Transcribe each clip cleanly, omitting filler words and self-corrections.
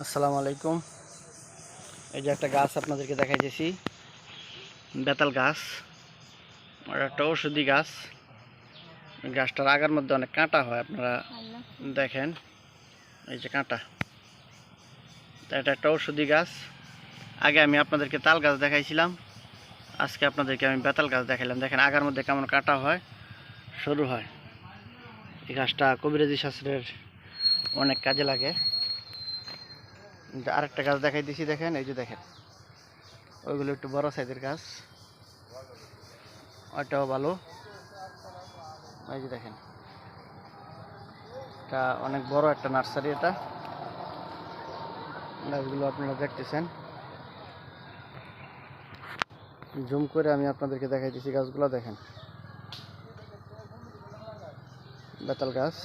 আসসালামু আলাইকুম। এই যে একটা গাছ আপনাদেরকে দেখাইতেছি, বেতাল গাছ। আর একটা ঔষধি গাছ। গাছটার আগার মধ্যে অনেক কাঁটা হয়, আপনারা দেখেন। এই যে কাঁটা, এটা একটা ঔষধি গাছ। আগে আমি আপনাদেরকে তাল গাছ দেখাইছিলাম, আজকে আপনাদেরকে আমি বেতাল গাছ দেখাইলাম। দেখেন আগার মধ্যে কেমন কাঁটা হয়, সরু হয়। এই গাছটা কবিরাজি শাস্ত্রের অনেক কাজে লাগে। আরেকটা গাছ দেখাইতেছি, দেখেন। এই যে দেখেন, ওইগুলো একটু বড় সাইজের গাছ, ওইটাও ভালো। এই যে দেখেন, এটা অনেক বড় একটা নার্সারি। এটা গাছগুলো আপনারা দেখতেছেন, জুম করে আমি আপনাদেরকে দেখাইতেছি। গাছগুলো দেখেন, বেতাল গাছ,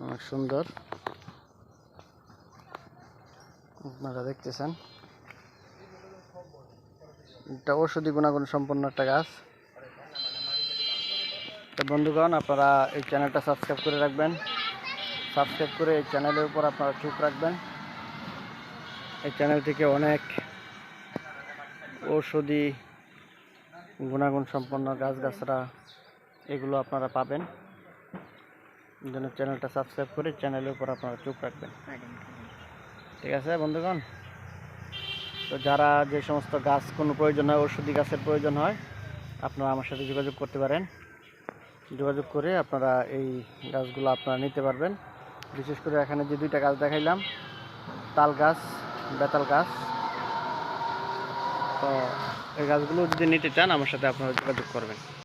অনেক সুন্দর। আপনারা দেখতেছেন, এটা ঔষধি গুণাগুণ সম্পন্ন একটা গাছ। তো বন্ধুগণ, আপনারা এই চ্যানেলটা সাবস্ক্রাইব করে রাখবেন। সাবস্ক্রাইব করে এই চ্যানেলের উপর আপনারা চোখ রাখবেন। এই চ্যানেল থেকে অনেক ঔষধি গুণাগুণ সম্পন্ন গাছগাছরা এগুলো আপনারা পাবেন। এই জন্য চ্যানেলটা সাবস্ক্রাইব করে চ্যানেলের উপর আপনারা চোখ রাখবেন। ঠিক আছে বন্ধুগণ? তো যারা যে সমস্ত গাছ কোনো প্রয়োজন হয়, ঔষধি গাছের প্রয়োজন হয়, আপনারা আমার সাথে যোগাযোগ করতে পারেন। যোগাযোগ করে আপনারা এই গাছগুলো আপনারা নিতে পারবেন। বিশেষ করে এখানে যে দুইটা গাছ দেখাইলাম, তাল গাছ, বেতাল গাছ, তো এই গাছগুলো যদি নিতে চান আমার সাথে আপনারা যোগাযোগ করবেন।